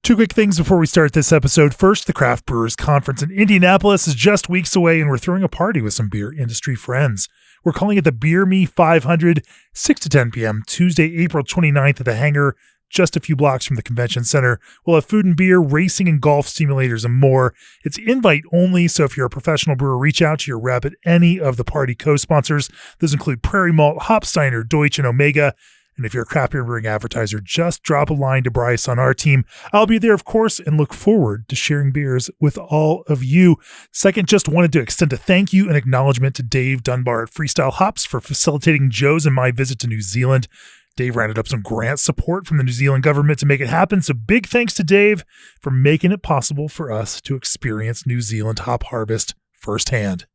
Two quick things before we start this episode. First, the Craft Brewers Conference in Indianapolis is just weeks away, and we're throwing a party with some beer industry friends. We're calling it the Beer Me 500, 6 to 10 p.m., Tuesday, April 29th at the Hangar, just a few blocks from the convention center. We'll have food and beer, racing and golf simulators, and more. It's invite only, so if you're a professional brewer, reach out to your rep at any of the party co-sponsors. Those include Prairie Malt, Hopsteiner, Deutsch, and Omega. And if you're a craft beer brewing advertiser, just drop a line to Bryce on our team. I'll be there, of course, and look forward to sharing beers with all of you. Second, just wanted to extend a thank you and acknowledgement to Dave Dunbar at Freestyle Hops for facilitating Joe's and my visit to New Zealand. Dave rounded up some grant support from the New Zealand government to make it happen, so big thanks to Dave for making it possible for us to experience New Zealand hop harvest firsthand.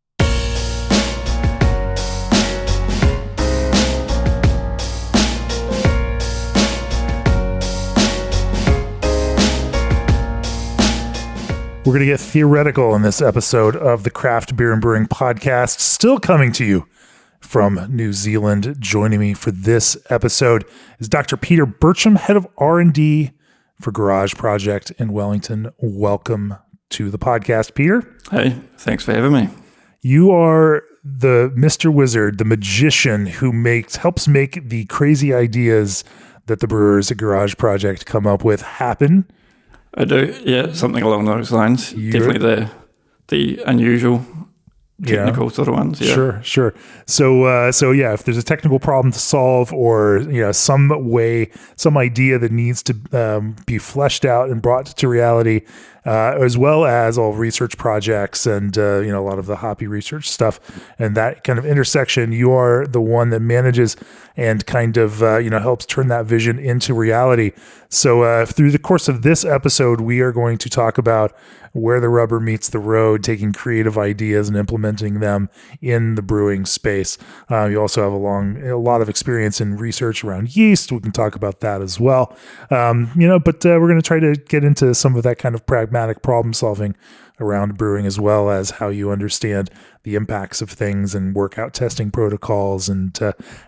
We're going to get theoretical in this episode of the Craft Beer and Brewing Podcast, still coming to you from New Zealand. Joining me for this episode is Dr. Peter Bircham, head of R&D for Garage Project in Wellington. Welcome to the podcast, Peter. Hey, thanks for having me. You are the Mr. Wizard, the magician who helps make the crazy ideas that the brewers at Garage Project come up with happen. I do, yeah, something along those lines. Definitely the unusual technical sort of ones. Yeah. Sure. So yeah, if there's a technical problem to solve, or some idea that needs to be fleshed out and brought to reality, as well as all research projects and a lot of the Hāpi Research stuff and that kind of intersection, you are the one that manages and kind of helps turn that vision into reality. So through the course of this episode, we are going to talk about where the rubber meets the road, taking creative ideas and implementing them in the brewing space. You also have a lot of experience in research around yeast. We can talk about that as well. But we're going to try to get into some of that kind of pragmatic problem solving around brewing, as well as how you understand the impacts of things and work out testing protocols and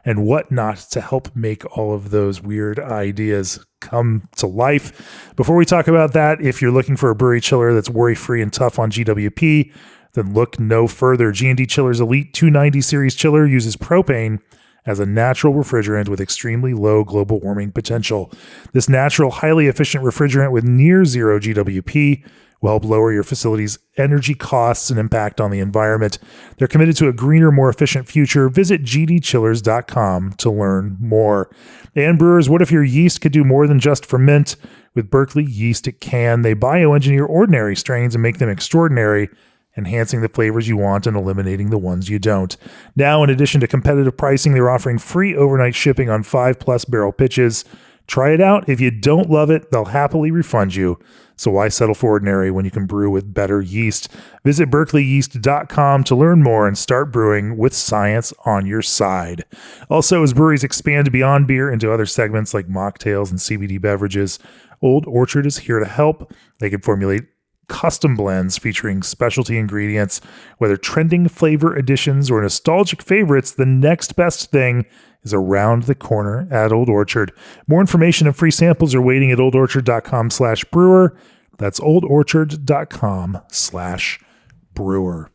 whatnot to help make all of those weird ideas come to life. Before we talk about that, if you're looking for a brewery chiller that's worry-free and tough on GWP, then look no further. G&D Chiller's Elite 290 series chiller uses propane as a natural refrigerant with extremely low global warming potential. This natural, highly efficient refrigerant with near zero GWP will help lower your facility's energy costs and impact on the environment. They're committed to a greener, more efficient future. Visit gdchillers.com to learn more. And brewers, what if your yeast could do more than just ferment? With Berkeley Yeast, it can. They bioengineer ordinary strains and make them extraordinary, enhancing the flavors you want and eliminating the ones you don't. Now, in addition to competitive pricing, they're offering free overnight shipping on 5+ barrel pitches. Try it out. If you don't love it, they'll happily refund you. So why settle for ordinary when you can brew with better yeast? Visit berkeleyyeast.com to learn more and start brewing with science on your side. Also, as breweries expand beyond beer into other segments like mocktails and CBD beverages, Old Orchard is here to help. They can formulate custom blends featuring specialty ingredients. Whether trending flavor additions or nostalgic favorites, the next best thing is around the corner at Old Orchard. More information and free samples are waiting at oldorchard.com/brewer. That's oldorchard.com/brewer.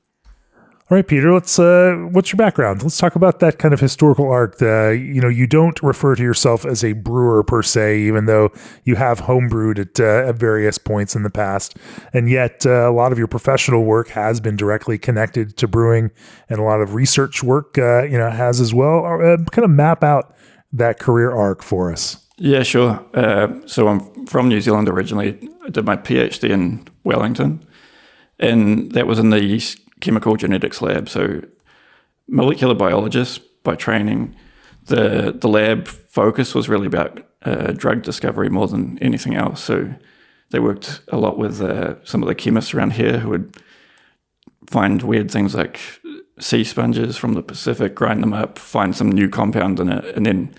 All right, Peter, what's your background? Let's talk about that kind of historical arc. You don't refer to yourself as a brewer per se, even though you have homebrewed at various points in the past. And yet a lot of your professional work has been directly connected to brewing, and a lot of research work, has as well. Kind of map out that career arc for us. Yeah, sure. So I'm from New Zealand originally. I did my PhD in Wellington, and that was in the yeast chemical genetics lab. So molecular biologist by training. The lab focus was really about drug discovery more than anything else. So they worked a lot with some of the chemists around here who would find weird things like sea sponges from the Pacific, grind them up, find some new compound in it, and then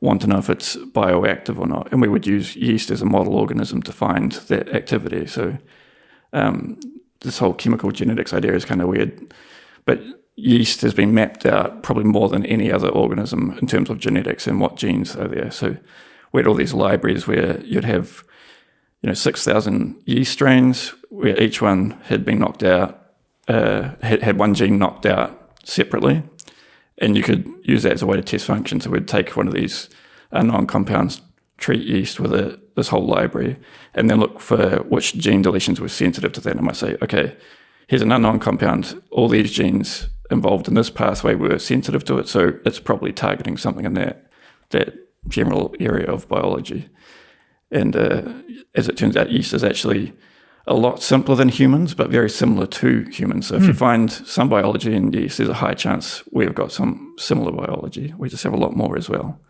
want to know if it's bioactive or not. And we would use yeast as a model organism to find that activity. So this whole chemical genetics idea is kind of weird, but yeast has been mapped out probably more than any other organism in terms of genetics and what genes are there. So we had all these libraries where you'd have 6,000 yeast strains where each one had been knocked out, had one gene knocked out separately. And you could use that as a way to test function. So we'd take one of these non-compounds, treat yeast with this whole library, and then look for which gene deletions were sensitive to that. And I might say, okay, here's an unknown compound. All these genes involved in this pathway were sensitive to it, so it's probably targeting something in that general area of biology. And as it turns out, yeast is actually a lot simpler than humans, but very similar to humans. So if you find some biology in yeast, there's a high chance we've got some similar biology. We just have a lot more as well.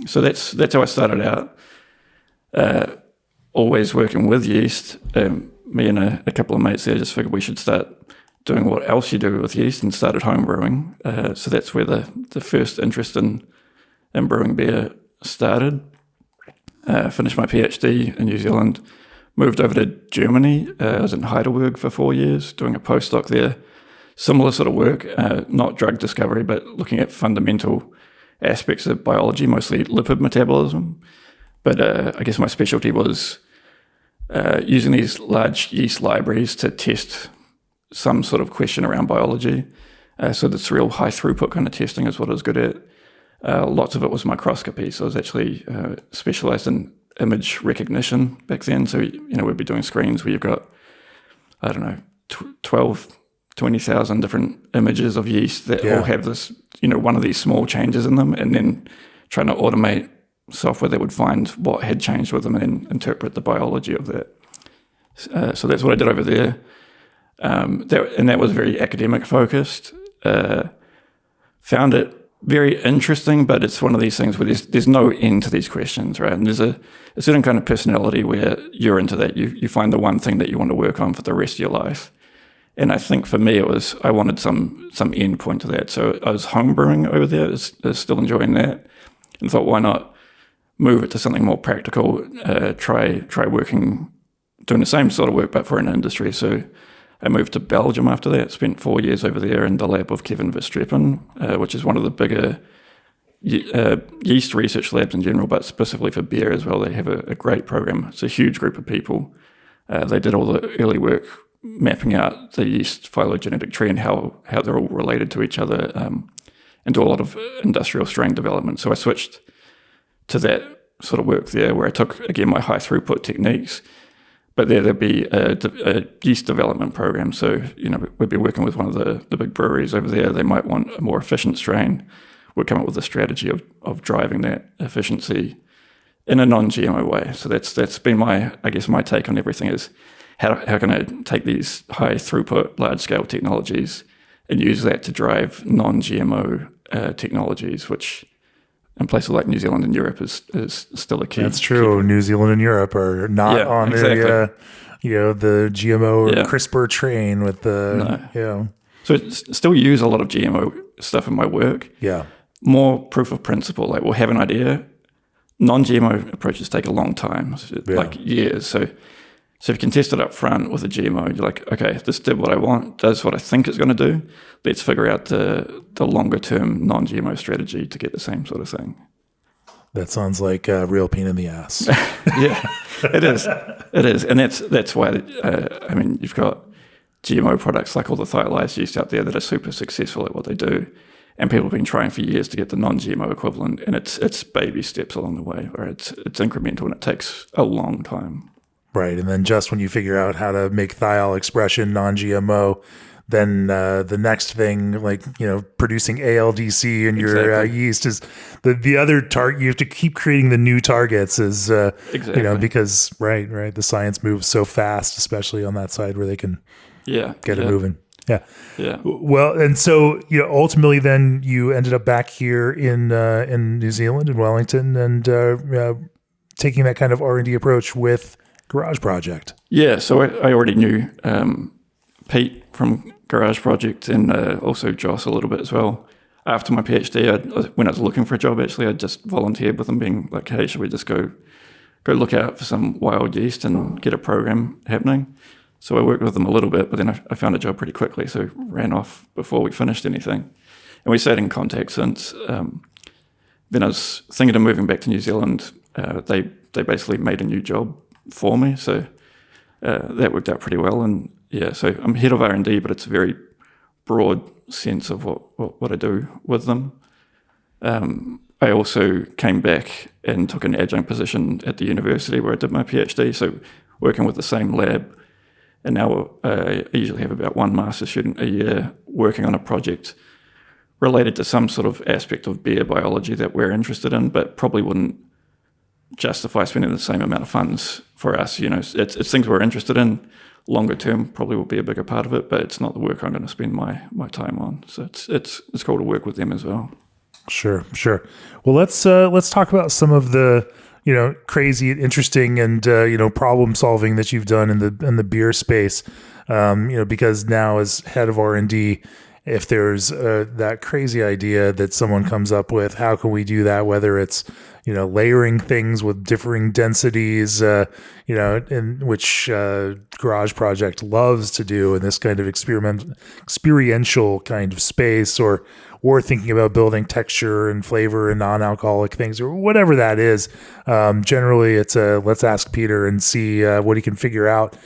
So that's how I started out. Always working with yeast. Me and a couple of mates there just figured we should start doing what else you do with yeast and started home brewing. So that's where the first interest in brewing beer started. Finished my PhD in New Zealand, moved over to Germany. I was in Heidelberg for 4 years doing a postdoc there. Similar sort of work, not drug discovery, but looking at fundamental aspects of biology, mostly lipid metabolism. But I guess my specialty was using these large yeast libraries to test some sort of question around biology. So this real high throughput kind of testing is what I was good at. Lots of it was microscopy. So I was actually specialized in image recognition back then. So, we'd be doing screens where you've got, 20,000 different images of yeast that all have this, one of these small changes in them, and then trying to automate software that would find what had changed with them and then interpret the biology of that. So that's what I did over there. That was very academic focused. Found it very interesting, but it's one of these things where there's no end to these questions, right? And there's a certain kind of personality where you're into that. You find the one thing that you want to work on for the rest of your life. And I think for me, I wanted some end point to that. So I was home brewing over there, I was still enjoying that, and thought, why not move it to something more practical, try working, doing the same sort of work, but for an industry. So I moved to Belgium after that, spent 4 years over there in the lab of Kevin Verstrepen, which is one of the bigger yeast research labs in general, but specifically for beer as well. They have a great program. It's a huge group of people. They did all the early work mapping out the yeast phylogenetic tree and how they're all related to each other, and do a lot of industrial strain development. So I switched to that sort of work there, where I took, again, my high throughput techniques, but there'd be a yeast development program. So, we'd be working with one of the big breweries over there. They might want a more efficient strain. We'd come up with a strategy of driving that efficiency in a non-GMO way. So that's been my take on everything is how can I take these high throughput, large scale technologies and use that to drive non-GMO technologies, which in places like New Zealand and Europe is still a key. That's true. New Zealand and Europe are not on the GMO or CRISPR train with So I still use a lot of GMO stuff in my work. Yeah. More proof of principle. Like we'll have an idea. Non-GMO approaches take a long time, like years. So if you can test it up front with a GMO, you're like, okay, this did what I want, does what I think it's going to do. Let's figure out the longer term non-GMO strategy to get the same sort of thing. That sounds like a real pain in the ass. Yeah, it is. It is. And that's why, you've got GMO products like all the thiolized yeast out there that are super successful at what they do. And people have been trying for years to get the non-GMO equivalent. And it's baby steps along the way, or it's incremental and it takes a long time. Right. And then just when you figure out how to make thiol expression non-GMO, then the next thing, like, producing ALDC in your yeast is the other target. You have to keep creating the new targets is, because, right. The science moves so fast, especially on that side where they can get it moving. Yeah. Yeah. Well, and so, ultimately then you ended up back here in New Zealand, in Wellington, and taking that kind of R&D approach with Garage Project. Yeah, so I already knew Pete from Garage Project and also Joss a little bit as well. After my PhD, when I was looking for a job, actually, I just volunteered with them, being like, hey, should we just go look out for some wild yeast and get a program happening? So I worked with them a little bit, but then I found a job pretty quickly, so ran off before we finished anything. And we stayed in contact since. Then I was thinking of moving back to New Zealand. They basically made a new job for me. So that worked out pretty well. And yeah, so I'm head of R&D, but it's a very broad sense of what I do with them. I also came back and took an adjunct position at the university where I did my PhD, so working with the same lab. And now I usually have about one master's student a year working on a project related to some sort of aspect of beer biology that we're interested in, but probably wouldn't justify spending the same amount of funds for us. It's things we're interested in. Longer term probably will be a bigger part of it, but it's not the work I'm going to spend my time on. So it's cool to work with them as well. Sure. Well, let's talk about some of the crazy, interesting, and problem solving that you've done in the beer space. Because now as head of R&D, if there's that crazy idea that someone comes up with, how can we do that? Whether it's layering things with differing densities, in which Garage Project loves to do in this kind of experiential kind of space, or thinking about building texture and flavor and non-alcoholic things, or whatever that is. Generally, it's let's ask Peter and see what he can figure out.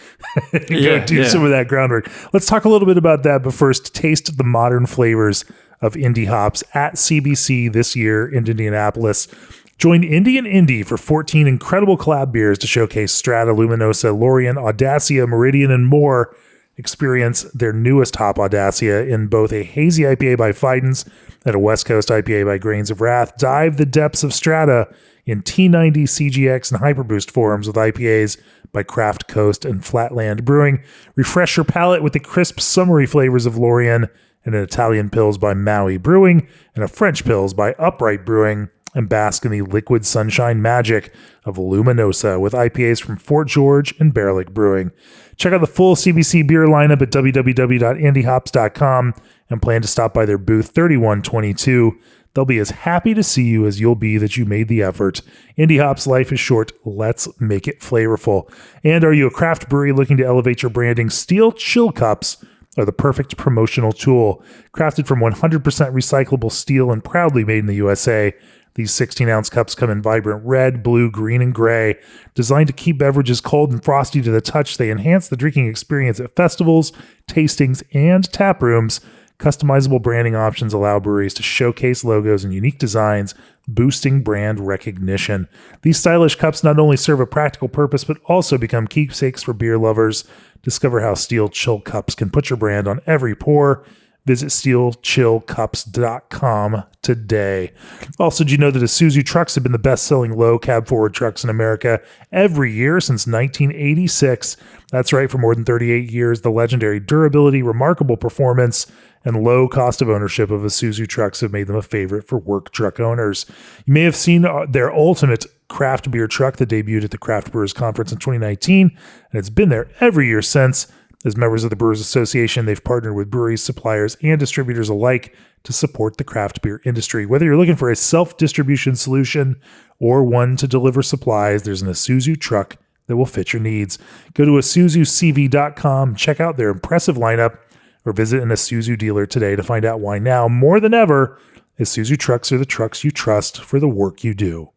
Do some of that groundwork. Let's talk a little bit about that, but first, taste the modern flavors of indie hops at CBC this year in Indianapolis. Join Indie and Indie for 14 incredible collab beers to showcase Strata, Luminosa, Lorien, Audacia, Meridian, and more. Experience their newest hop, Audacia, in both a hazy IPA by Fidens and a West Coast IPA by Grains of Wrath. Dive the depths of Strata in T90, CGX, and Hyperboost forums with IPAs by Craft Coast and Flatland Brewing. Refresh your palate with the crisp, summery flavors of Lorien and an Italian Pils by Maui Brewing and a French Pils by Upright Brewing. And bask in the liquid sunshine magic of Luminosa with IPAs from Fort George and Bearlick Brewing. Check out the full CBC beer lineup at www.indiehops.com and plan to stop by their booth 3122. They'll be as happy to see you as you'll be that you made the effort. Indie Hops, life is short. Let's make it flavorful. And are you a craft brewery looking to elevate your branding? Steel Chill Cups are the perfect promotional tool. Crafted from 100% recyclable steel and proudly made in the USA, these 16-ounce cups come in vibrant red, blue, green, and gray. Designed to keep beverages cold and frosty to the touch, they enhance the drinking experience at festivals, tastings, and tap rooms. Customizable branding options allow breweries to showcase logos and unique designs, boosting brand recognition. These stylish cups not only serve a practical purpose, but also become keepsakes for beer lovers. Discover how Steel Chill Cups can put your brand on every pour. Visit steelchillcups.com today. Also, did you know that Isuzu trucks have been the best-selling low cab forward trucks in America every year since 1986? That's right, for more than 38 years, the legendary durability, remarkable performance, and low cost of ownership of Isuzu trucks have made them a favorite for work truck owners. You may have seen their ultimate craft beer truck that debuted at the Craft Brewers Conference in 2019, and it's been there every year since. As members of the Brewers Association, they've partnered with breweries, suppliers, and distributors alike to support the craft beer industry. Whether you're looking for a self-distribution solution or one to deliver supplies, there's an Isuzu truck that will fit your needs. Go to IsuzuCV.com, check out their impressive lineup, or visit an Isuzu dealer today to find out why now, more than ever, Isuzu trucks are the trucks you trust for the work you do.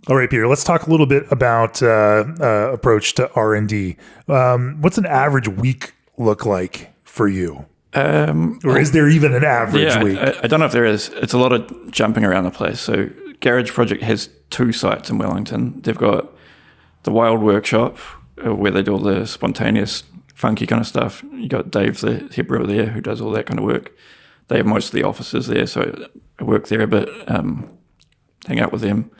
All right, Peter, let's talk a little bit about approach to R&D. What's an average week look like for you? Or is there even an average week? I don't know if there is. It's a lot of jumping around the place. So Garage Project has 2 sites in Wellington. They've got the Wild Workshop, where they do all the spontaneous, funky kind of stuff. You got Dave, the head brewer there, who does all that kind of work. They have most of the offices there, so I work there a bit, hang out with them.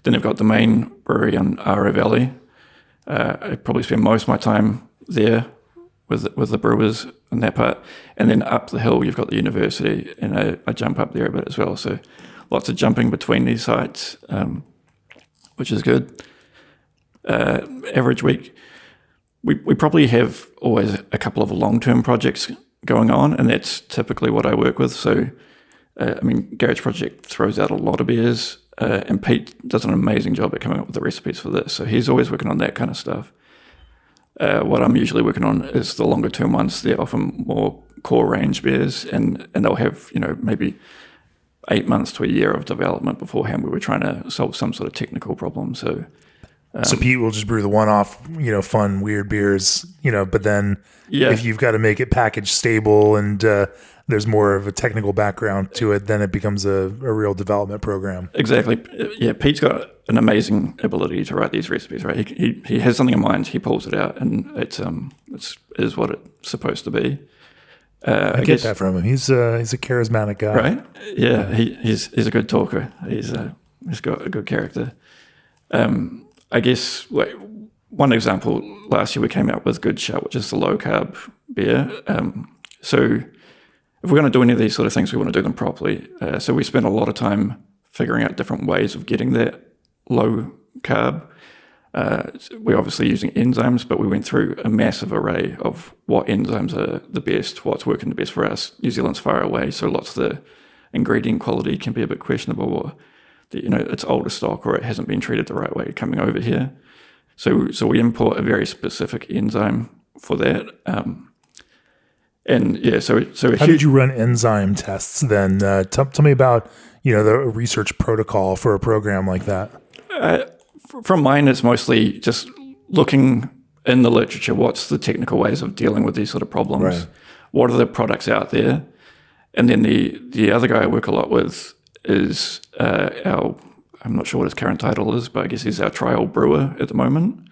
Then they've got the main brewery on Ara Valley. I probably spend most of my time there with the brewers on that part. And then up the hill, you've got the university, and I jump up there a bit as well. So lots of jumping between these sites, which is good. Average week, we probably have always a couple of long-term projects going on, and that's typically what I work with. So, Garage Project throws out a lot of beers, and Pete does an amazing job at coming up with the recipes for this. So he's always working on that kind of stuff. What I'm usually working on is the longer term ones. They're often more core range beers, and they'll have, maybe 8 months to a year of development beforehand where we're trying to solve some sort of technical problem. So So Pete will just brew the one-off, fun, weird beers, but then if you've got to make it package stable and there's more of a technical background to it, then it becomes a real development program. Exactly. Yeah, Pete's got an amazing ability to write these recipes, right? He has something in mind, he pulls it out, and it is what it's supposed to be. I get that from him. He's a charismatic guy, right? Yeah, he's a good talker. He's got a good character. I guess one example, last year we came out with Good Shout, which is the low carb beer. So if we're going to do any of these sort of things, we want to do them properly. So we spent a lot of time figuring out different ways of getting that low carb. We're obviously using enzymes, but we went through a massive array of what enzymes are the best, what's working the best for us. New Zealand's far away, so lots of the ingredient quality can be a bit questionable, or it's older stock or it hasn't been treated the right way coming over here. So we import a very specific enzyme for that. How did you run enzyme tests then? Tell me about the research protocol for a program like that. From mine, it's mostly just looking in the literature. What's the technical ways of dealing with these sort of problems? Right. What are the products out there? And then the other guy I work a lot with is I'm not sure what his current title is, but I guess he's our trial brewer at the moment,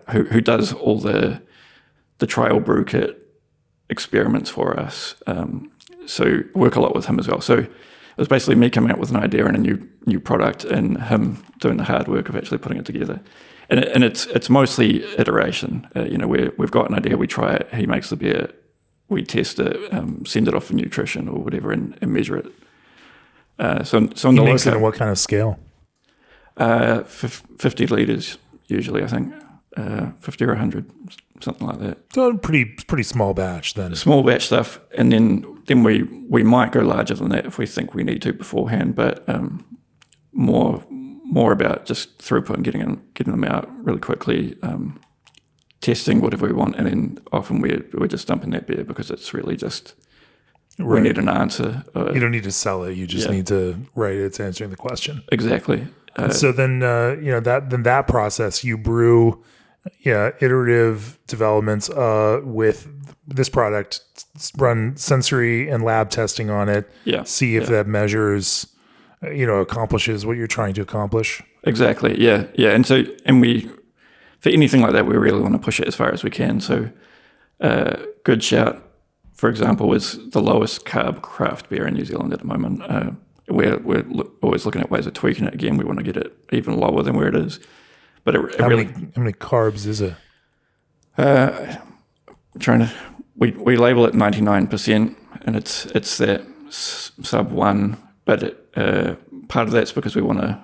who does all the trial brew kit experiments for us. So I work a lot with him as well. So it was basically me coming up with an idea and a new product, and him doing the hard work of actually putting it together. And it's mostly iteration. We've got an idea, we try it, he makes the beer, we test it, send it off for nutrition or whatever, and measure it. So he makes it on what kind of scale? 50 liters usually, I think. 50 or 100, something like that. So pretty small batch then. Small batch stuff, and then we might go larger than that if we think we need to beforehand, but more about just throughput and getting them out really quickly, testing whatever we want, and then often we're just dumping that beer because it's really just we need an answer. You don't need to sell it; you just need to write it's answering the question. Exactly. So then that process, you brew iterative developments with this product, run sensory and lab testing on it, see if that measures, accomplishes what you're trying to accomplish. Exactly. Yeah. And we, for anything like that, we really want to push it as far as we can. So Good Shout, for example, is the lowest carb craft beer in New Zealand at the moment. We're always looking at ways of tweaking it. Again, we want to get it even lower than where it is. But how many carbs is it? We label it 99%, and it's that sub 1. But part of that's because we want to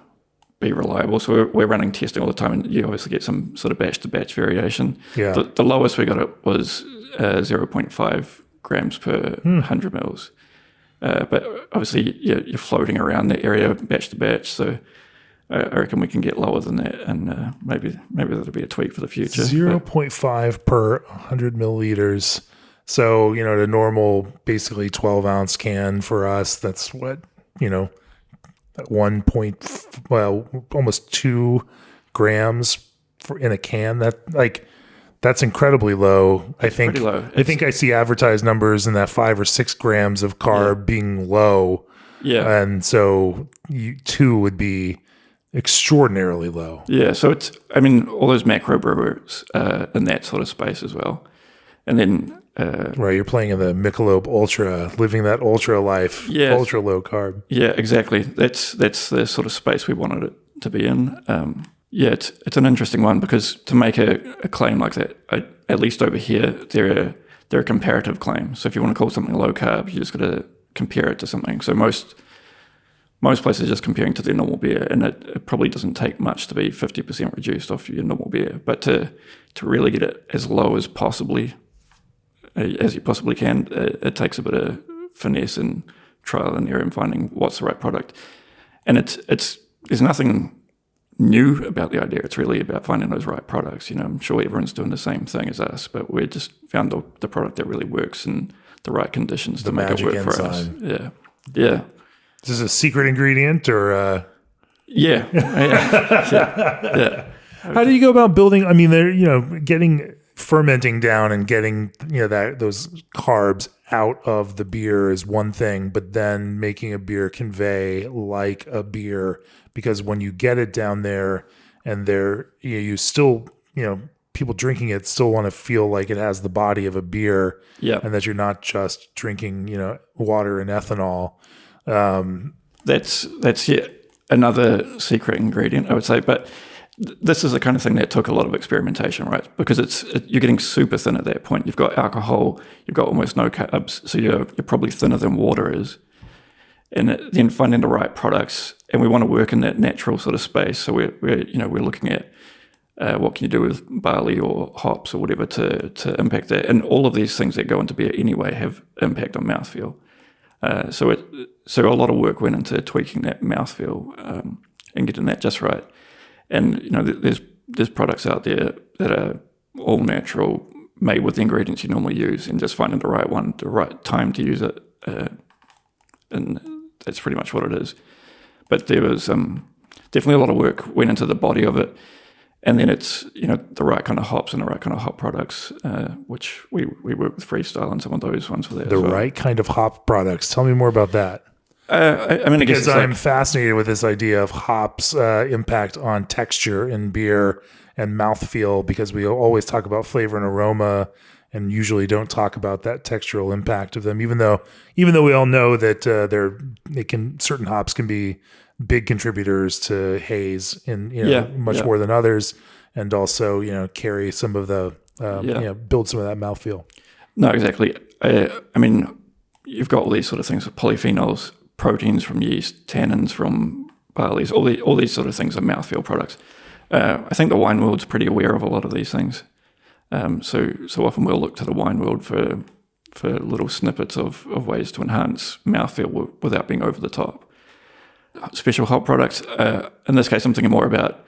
be reliable. So we're running testing all the time, and you obviously get some sort of batch to batch variation. Yeah. The lowest we got it was 0.5 grams per 100 mils. But obviously you're floating around that area batch to batch, so I reckon we can get lower than that, and maybe that'll be a tweak for the future. 0.5 per 100 milliliters. So, the normal basically 12-ounce can for us, that's what, almost 2 grams in a can. That's incredibly low. I think pretty low. I think I see advertised numbers in that 5 or 6 grams of carb being low. Yeah. And so 2 would be extraordinarily low. Yeah. So all those macro brewers in that sort of space as well. And then right, you're playing in the Michelob Ultra, living that ultra life, ultra low carb. Yeah, exactly. That's the sort of space we wanted it to be in. It's an interesting one because to make a claim like that, at least over here, they're a comparative claim. So if you want to call something low carb, you just got to compare it to something. So most places are just comparing to their normal beer, and it probably doesn't take much to be 50% reduced off your normal beer. But to really get it as low as you possibly can, it takes a bit of finesse and trial and error and finding what's the right product. And there's nothing new about the idea. It's really about finding those right products. I'm sure everyone's doing the same thing as us, but we just found the product that really works in the right conditions to make it work for us. Yeah. Is this a secret ingredient or? Yeah. How do you go about building? I mean, they're getting fermenting down and getting that those carbs out of the beer is one thing, but then making a beer convey like a beer, because when you get it down there and you still people drinking it still want to feel like it has the body of a beer, and that you're not just drinking water and ethanol. That's yet another secret ingredient, I would say, but this is the kind of thing that took a lot of experimentation, right? Because you're getting super thin at that point. You've got alcohol, you've got almost no carbs, so you're probably thinner than water is. And then finding the right products, and we want to work in that natural sort of space. So we're looking at what can you do with barley or hops or whatever to impact that. And all of these things that go into beer anyway have impact on mouthfeel. So a lot of work went into tweaking that mouthfeel and getting that just right. And there's products out there that are all natural, made with the ingredients you normally use, and just finding the right one, the right time to use it, and that's pretty much what it is. But there was definitely a lot of work went into the body of it, and then it's the right kind of hops and the right kind of hop products, which we work with Freestyle and some of those ones for that. The right kind of hop products. Tell me more about that. Because I'm fascinated with this idea of hops' impact on texture in beer and mouthfeel, because we always talk about flavor and aroma and usually don't talk about that textural impact of them, even though we all know that certain hops can be big contributors to haze in much more than others, and also carry some of the build some of that mouthfeel. No, exactly. I mean, you've got all these sort of things with polyphenols, proteins from yeast, tannins from barleys, all these sort of things are mouthfeel products. I think the wine world's pretty aware of a lot of these things. So often we'll look to the wine world for little snippets of ways to enhance mouthfeel without being over the top. Special hop products, in this case I'm thinking more about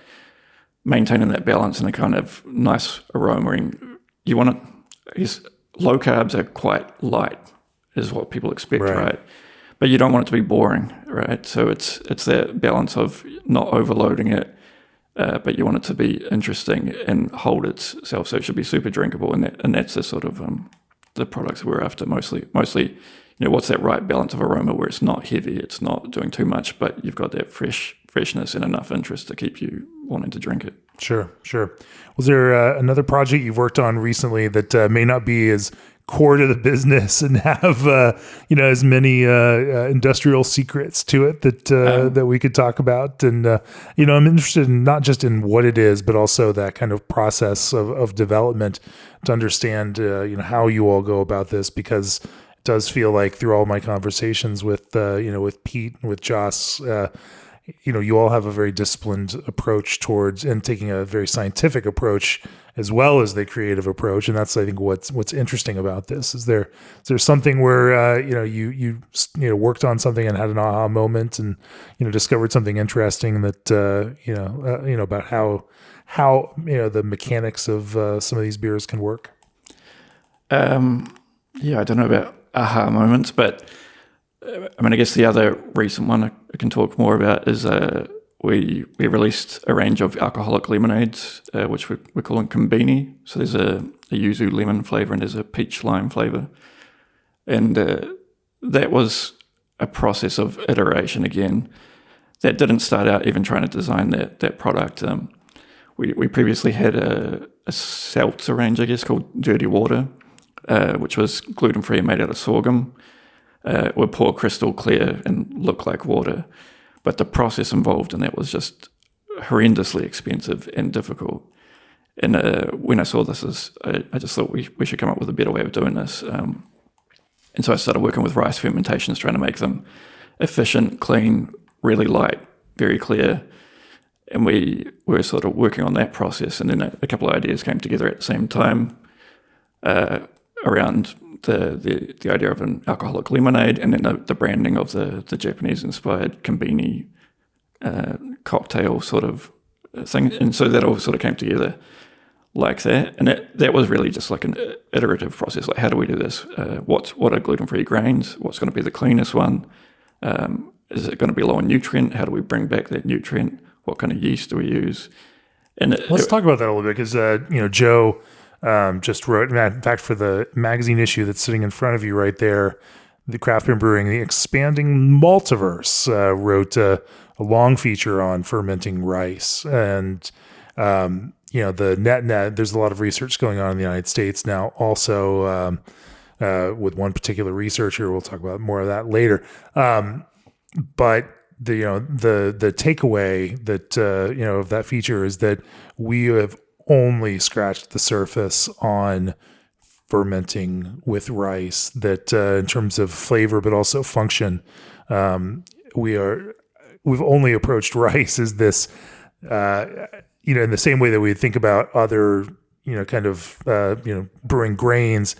maintaining that balance and a kind of nice aroma. And you want it, I guess low carbs are quite light is what people expect, right? But you don't want it to be boring, right? So it's that balance of not overloading it, but you want it to be interesting and hold itself. So it should be super drinkable, and that's the sort of the products we're after mostly. What's that right balance of aroma where it's not heavy, it's not doing too much, but you've got that freshness and enough interest to keep you wanting to drink it. Sure. Was there another project you've worked on recently that may not be as core to the business and have as many industrial secrets to it that we could talk about? And I'm interested in not just in what it is, but also that kind of process of development to understand how you all go about this, because it does feel like through all my conversations with with Pete and with Joss, you all have a very disciplined approach towards, and taking a very scientific approach as well as the creative approach. And that's, I think, what's interesting about this. Is there something where you worked on something and had an aha moment and discovered something interesting that about how the mechanics of some of these beers can work? I don't know about aha moments, but I guess the other recent one I can talk more about is we released a range of alcoholic lemonades, which we're calling Kombini. So there's a yuzu lemon flavor and there's a peach lime flavor. And that was a process of iteration again. That didn't start out even trying to design that product. We previously had a seltzer range, I guess, called Dirty Water, which was gluten-free and made out of sorghum. Would pour crystal clear and look like water. But the process involved in that was just horrendously expensive and difficult. And when I saw this, I just thought we should come up with a better way of doing this. And so I started working with rice fermentations, trying to make them efficient, clean, really light, very clear. And we were sort of working on that process. And then a couple of ideas came together at the same time around the idea of an alcoholic lemonade, and then the branding of the Japanese-inspired Kombini cocktail sort of thing. And so that all sort of came together like that. And that was really just like an iterative process. Like, how do we do this? What are gluten-free grains? What's going to be the cleanest one? Is it going to be low in nutrient? How do we bring back that nutrient? What kind of yeast do we use? And let's talk about that a little bit because Joe just wrote, in fact, for the magazine issue that's sitting in front of you right there, the Craft Beer Brewing, the Expanding Maltiverse, wrote a long feature on fermenting rice. And the net, there's a lot of research going on in the United States now, also with one particular researcher. We'll talk about more of that later. But the takeaway that of that feature is that we have only scratched the surface on fermenting with rice. That in terms of flavor, but also function, we've only approached rice as this, in the same way that we think about other, brewing grains,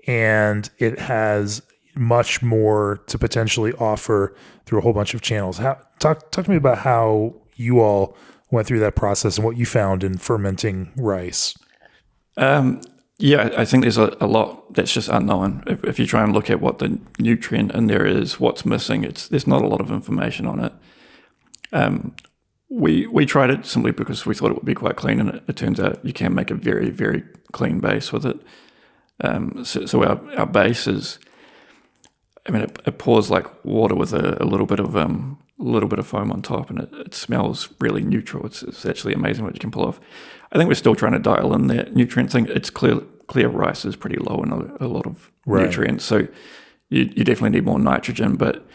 and it has much more to potentially offer through a whole bunch of channels. Talk to me about how you all went through that process and what you found in fermenting rice. I think there's a lot that's just unknown. If you try and look at what the nutrient in there is, what's missing, there's not a lot of information on it. We tried it simply because we thought it would be quite clean, and it turns out you can make a very, very clean base with it. So our base is, it pours like water with a little bit of foam on top, and it smells really neutral. It's actually amazing what you can pull off. I think we're still trying to dial in that nutrient thing. It's clear rice is pretty low in a lot of nutrients, so you definitely need more nitrogen, but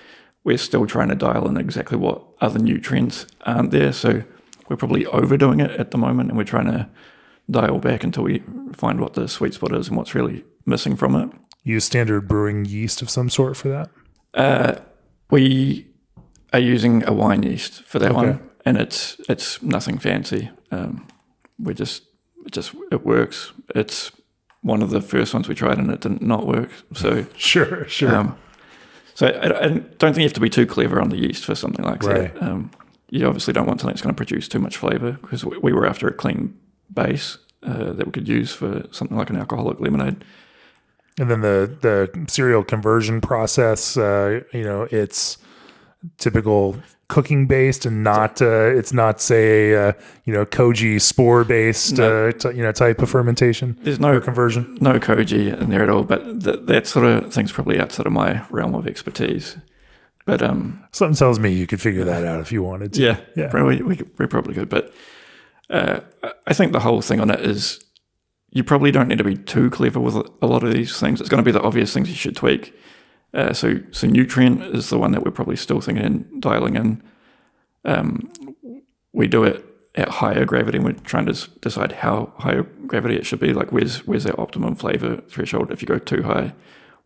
we're still trying to dial in exactly what other nutrients aren't there. So we're probably overdoing it at the moment, and we're trying to dial back until we find what the sweet spot is and what's really missing from it. Use standard brewing yeast of some sort for that? We are using a wine yeast for that one, and it's nothing fancy. It works. It's one of the first ones we tried, and it did not work. So sure. So I don't think you have to be too clever on the yeast for something like that. You obviously don't want something that's going to produce too much flavor, because we were after a clean base that we could use for something like an alcoholic lemonade. And then the cereal conversion process, it's typical cooking based and not it's not, say, koji spore based type of fermentation. There's no conversion, no koji in there at all. But that sort of thing's probably outside of my realm of expertise. But something tells me you could figure that out if you wanted to. Yeah. We probably could. But I think the whole thing on it is, you probably don't need to be too clever with a lot of these things. It's going to be the obvious things you should tweak. So nutrient is the one that we're probably still thinking and dialing in. We do it at higher gravity, and we're trying to decide how high gravity it should be. Like, where's that optimum flavor threshold? If you go too high,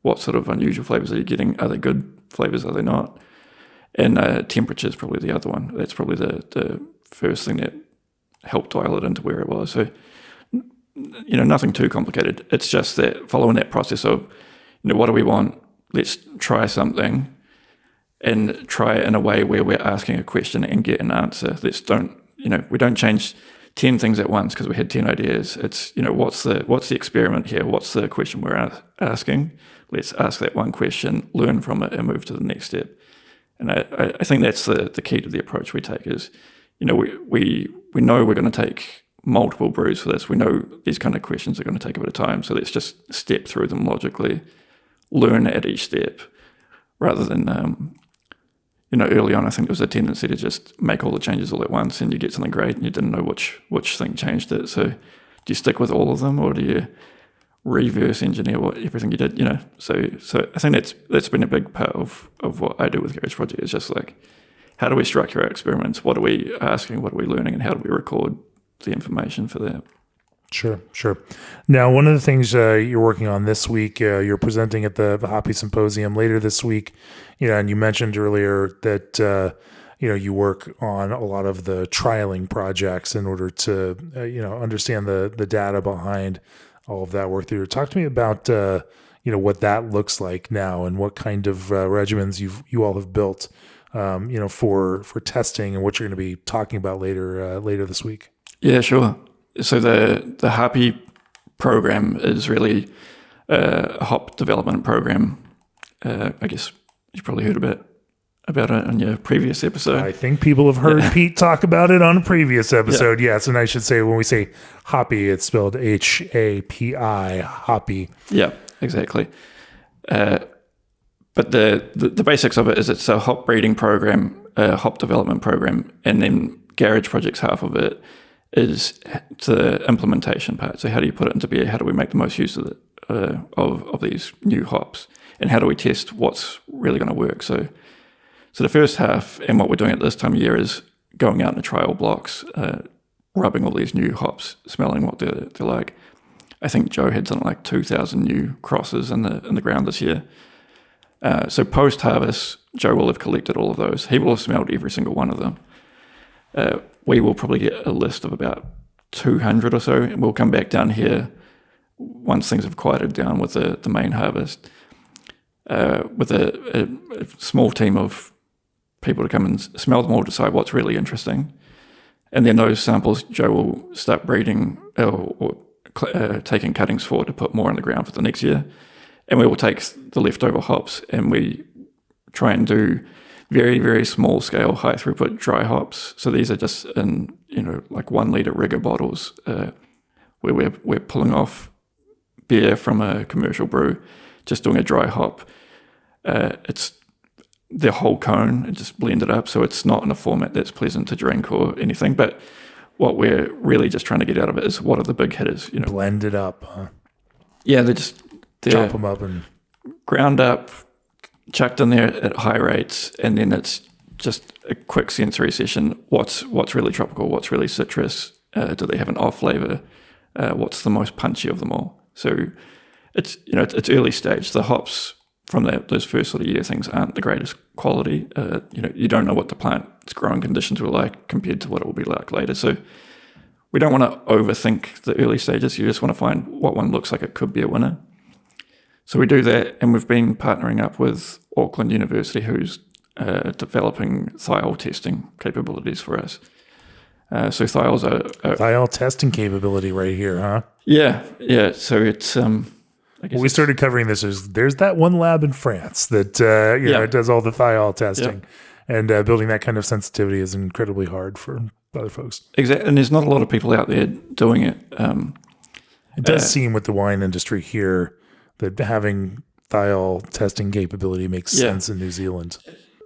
what sort of unusual flavors are you getting? Are they good flavors? Are they not? And temperature is probably the other one. That's probably the first thing that helped dial it into where it was. So, nothing too complicated. It's just that following that process of, what do we want? Let's try something, and try it in a way where we're asking a question and get an answer. We don't change 10 things at once because we had 10 ideas. It's, what's the experiment here? What's the question we're asking? Let's ask that one question, learn from it, and move to the next step. And I think that's the key to the approach we take is, we know we're going to take multiple brews for this. We know these kind of questions are going to take a bit of time. So let's just step through them logically, learn at each step, rather than, early on, I think there was a tendency to just make all the changes all at once, and you get something great and you didn't know which thing changed it. So do you stick with all of them, or do you reverse engineer everything you did? So I think that's been a big part of what I do with Garage Project. Is just like, how do we structure our experiments? What are we asking? What are we learning? And how do we record the information for that? Sure. Now, one of the things you're working on this week, you're presenting at the Hāpi Symposium later this week, and you mentioned earlier that, you work on a lot of the trialing projects in order to, understand the data behind all of that work there. Talk to me about, what that looks like now, and what kind of regimens you all have built, for testing, and what you're going to be talking about later this week. Yeah, sure. So the Hāpi program is really a hop development program. I guess you've probably heard of it. about it on your previous episode. I think people have heard Pete talk about it on a previous episode. Yes, and I should say when we say Hoppy, it's spelled Hapi, Hoppy. Yeah, exactly. But the basics of it is it's a hop breeding program, a hop development program, and then Garage Project's half of it is the implementation part. So how do you put it into beer? How do we make the most use of it, of these new hops? And how do we test what's really going to work? So the first half, and what we're doing at this time of year, is going out in the trial blocks, rubbing all these new hops, smelling what they're like. I think Joe had something like 2,000 new crosses in the ground this year. So post-harvest, Joe will have collected all of those. He will have smelled every single one of them. We will probably get a list of about 200 or so, and we'll come back down here once things have quieted down with the main harvest, with a small team of people to come and smell them all, decide what's really interesting. And then those samples, Joe will start breeding or taking cuttings for to put more in the ground for the next year. And we will take the leftover hops and we try and do very, very small scale, high throughput dry hops. So these are just in, like 1 litre rigger bottles where we're pulling off beer from a commercial brew, just doing a dry hop. It's the whole cone and just blend it up. So it's not in a format that's pleasant to drink or anything. But what we're really just trying to get out of it is what are the big hitters, Blend it up, huh? Yeah, they're chop them up and ground up, chucked in there at high rates, and then it's just a quick sensory session. What's really tropical? What's really citrus? Do they have an off flavor? What's the most punchy of them all? So it's it's early stage. The hops from those first sort of year things aren't the greatest quality. You don't know what the plant's growing conditions were like compared to what it will be like later. So we don't want to overthink the early stages. You just want to find what one looks like it could be a winner. So we do that, and we've been partnering up with Auckland University, who's developing thiol testing capabilities for us. So thiols are thiol testing capability right here, huh? Yeah. So it's when we started covering this, there's that one lab in France that it does all the thiol testing, and building that kind of sensitivity is incredibly hard for other folks. Exactly, and there's not a lot of people out there doing it. It does seem with the wine industry here that having thiol testing capability makes sense in New Zealand.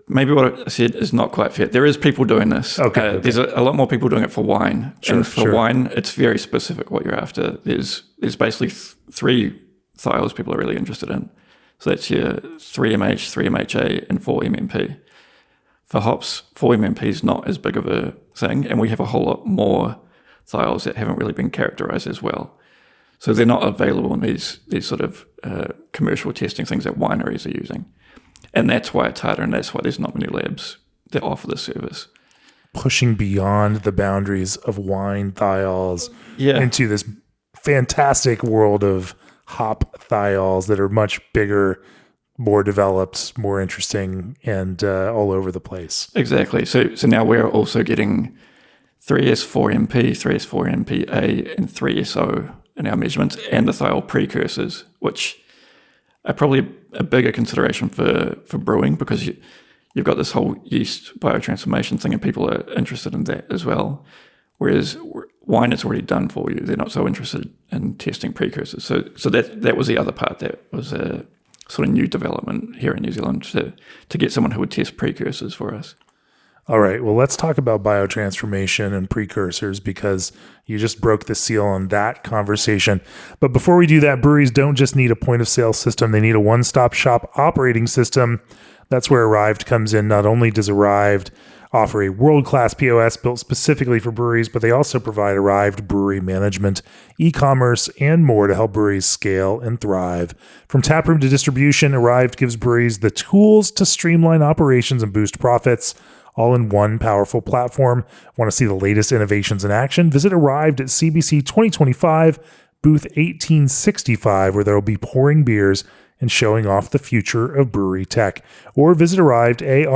Maybe what I said is not quite fair. There is people doing this. Okay. There's a lot more people doing it for wine. Sure, and for wine, it's very specific what you're after. There's basically 3 thiols people are really interested in. So that's your 3MH, 3MHA, and 4MMP. For hops, 4MMP is not as big of a thing, and we have a whole lot more thiols that haven't really been characterized as well. So they're not available in these sort of commercial testing things that wineries are using. And that's why it's harder, and that's why there's not many labs that offer the service. Pushing beyond the boundaries of wine thiols into this fantastic world of hop thiols that are much bigger, more developed, more interesting, and all over the place. Exactly. So now we're also getting 3S4MP, 3S4MPA, and 3SO in our measurements, and the thiol precursors, which are probably a bigger consideration for brewing, because you've got this whole yeast biotransformation thing, and people are interested in that as well. Whereas wine is already done for you; they're not so interested in testing precursors. So that was the other part that was a sort of new development here in New Zealand to get someone who would test precursors for us. All right, well, let's talk about biotransformation and precursors, because you just broke the seal on that conversation. But before we do that, breweries don't just need a point of sale system. They need a one-stop shop operating system. That's where Arrived comes in. Not only does Arrived offer a world-class POS built specifically for breweries, but they also provide Arrived brewery management, e-commerce, and more to help breweries scale and thrive. From taproom to distribution, Arrived gives breweries the tools to streamline operations and boost profits, all in one powerful platform. Want to see the latest innovations in action? Visit Arrived at CBC 2025, booth 1865, where there will be pouring beers and showing off the future of brewery tech. Or visit Arrived, ARRYVED.com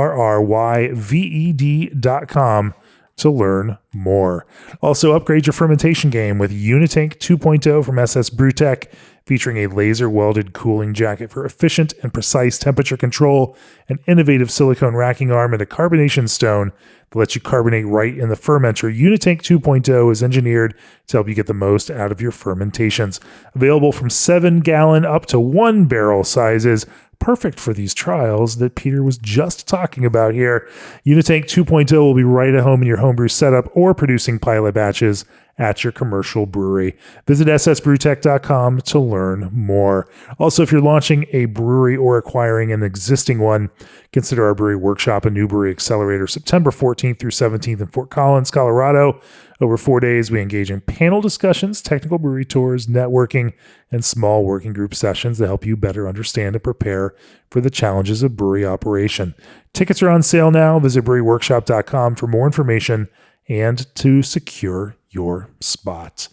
to learn more. Also, upgrade your fermentation game with Unitank 2.0 from SS Brewtech, featuring a laser-welded cooling jacket for efficient and precise temperature control, an innovative silicone racking arm, and a carbonation stone that lets you carbonate right in the fermenter. Unitank 2.0 is engineered to help you get the most out of your fermentations. Available from 7-gallon up to 1-barrel sizes, perfect for these trials that Peter was just talking about here. Unitank 2.0 will be right at home in your homebrew setup or producing pilot batches at your commercial brewery. Visit ssbrewtech.com to learn more. Also, if you're launching a brewery or acquiring an existing one, consider our brewery workshop, a new brewery accelerator, September 14th through 17th in Fort Collins, Colorado. Over 4 days, we engage in panel discussions, technical brewery tours, networking, and small working group sessions to help you better understand and prepare for the challenges of brewery operation. Tickets are on sale now. Visit breweryworkshop.com for more information and to secure your spot.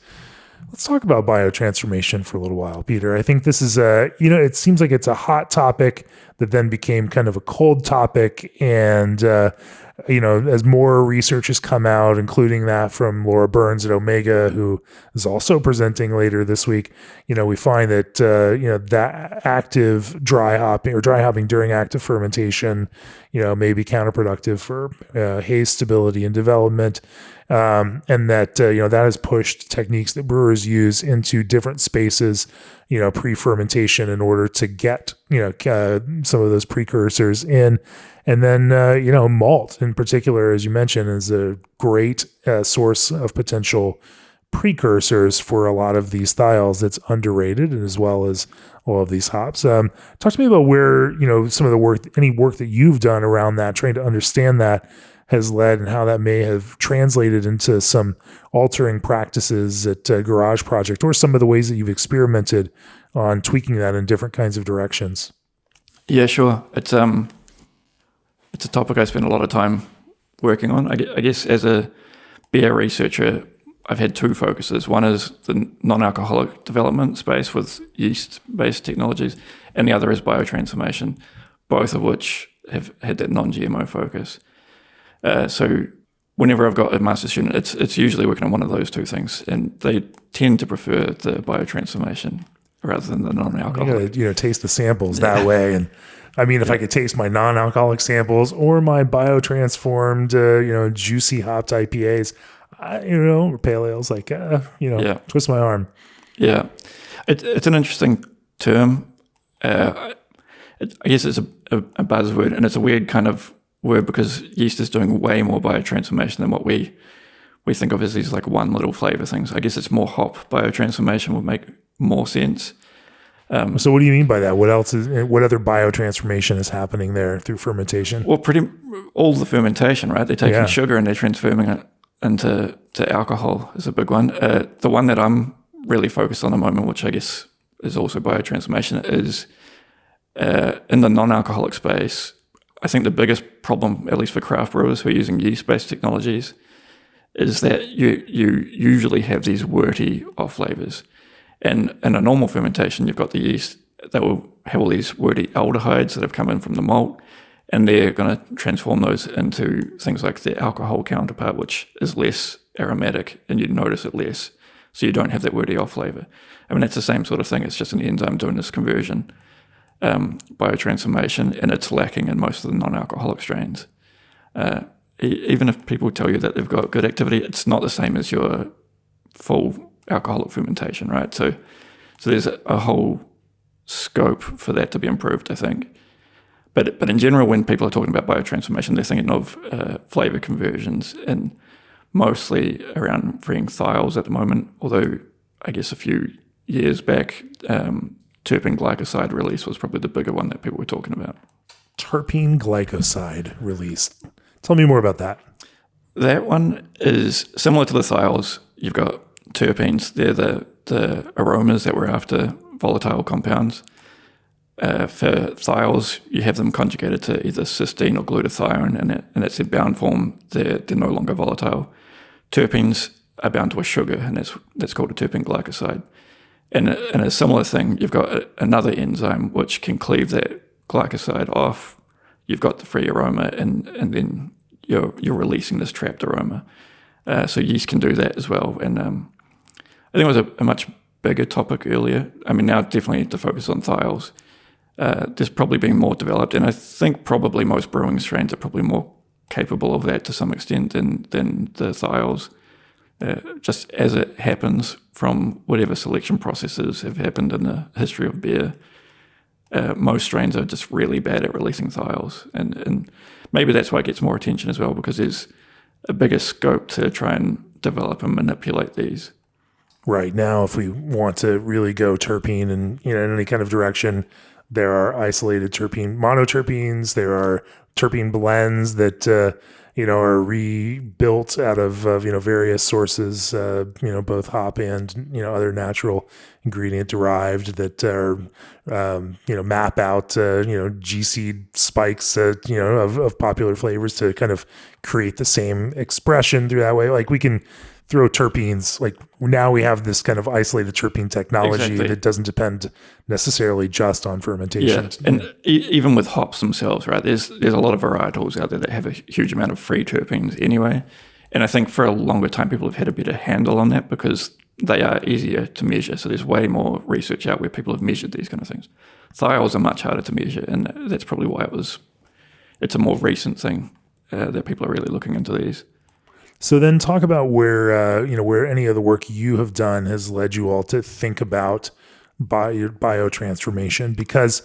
Let's talk about biotransformation for a little while, Peter. I think this is it seems like it's a hot topic that then became kind of a cold topic. And, as more research has come out, including that from Laura Burns at Omega, who is also presenting later this week, we find that, that active dry hopping during active fermentation, may be counterproductive for haze stability and development. And that, that has pushed techniques that brewers use into different spaces, pre-fermentation in order to get, some of those precursors in. And then, malt in particular, as you mentioned, is a great source of potential precursors for a lot of these thiols that's underrated, and as well as all of these hops. Talk to me about where, some of the any work that you've done around that, trying to understand that has led and how that may have translated into some altering practices at Garage Project, or some of the ways that you've experimented on tweaking that in different kinds of directions. Yeah, sure. It's a topic I spend a lot of time working on. I guess as a beer researcher, I've had two focuses. One is the non-alcoholic development space with yeast-based technologies, and the other is biotransformation, both of which have had that non-GMO focus. So whenever I've got a master's student, it's usually working on one of those two things, and they tend to prefer the biotransformation rather than the non-alcoholic. You gotta, taste the samples that way. And I mean, if I could taste my non-alcoholic samples or my biotransformed, juicy hopped IPAs, or pale ales, twist my arm. Yeah, it's an interesting term. I guess it's a buzzword, and it's a weird kind of word because yeast is doing way more biotransformation than what we think of as these like one little flavor things. I guess it's more hop biotransformation would make more sense. So what do you mean by that? What other biotransformation is happening there through fermentation? Well, pretty all the fermentation, right? They're taking sugar and they're transforming it into alcohol is a big one. The one that I'm really focused on at the moment, which I guess is also biotransformation, is in the non-alcoholic space. I think the biggest problem, at least for craft brewers who are using yeast-based technologies, is that you usually have these worty off flavors. And in a normal fermentation, you've got the yeast that will have all these worty aldehydes that have come in from the malt, and they're going to transform those into things like the alcohol counterpart, which is less aromatic, and you notice it less. So you don't have that worty off flavor. I mean, it's the same sort of thing. It's just an enzyme doing this conversion, biotransformation, and it's lacking in most of the non-alcoholic strains. Even if people tell you that they've got good activity, it's not the same as your full alcoholic fermentation, right? So there's a whole scope for that to be improved, I think. But in general, when people are talking about biotransformation, they're thinking of flavor conversions, and mostly around freeing thiols at the moment, although I guess a few years back, terpene glycoside release was probably the bigger one that people were talking about. Terpene glycoside release. Tell me more about that. That one is similar to the thiols. You've got terpenes. They're the aromas that we're after, volatile compounds. For thiols, you have them conjugated to either cysteine or glutathione, and it's their bound form. They're no longer volatile. Terpenes are bound to a sugar, and that's called a terpene glycoside. And in a similar thing, you've got another enzyme which can cleave that glycoside off. You've got the free aroma, and then you're releasing this trapped aroma. So yeast can do that as well. And I think it was a much bigger topic earlier. I mean, now definitely to focus on thiols. There's probably been more developed, and I think probably most brewing strains are probably more capable of that to some extent than the thiols. Just as it happens from whatever selection processes have happened in the history of beer, most strains are just really bad at releasing thiols, and maybe that's why it gets more attention as well, because there's a bigger scope to try and develop and manipulate these. Right now, if we want to really go terpene and in any kind of direction, there are isolated terpene monoterpenes. There are terpene blends that are rebuilt out of various sources. Both hop and other natural ingredient derived that are map out G-seed spikes of popular flavors to kind of create the same expression through that way. Like we can throw terpenes, like now we have this kind of isolated terpene technology that doesn't depend necessarily just on fermentation. Yeah, and even with hops themselves, right? There's a lot of varietals out there that have a huge amount of free terpenes anyway. And I think for a longer time, people have had a better handle on that because they are easier to measure. So there's way more research out where people have measured these kind of things. Thiols are much harder to measure, and that's probably why it's a more recent thing that people are really looking into these. So then talk about where any of the work you have done has led you all to think about biotransformation, because,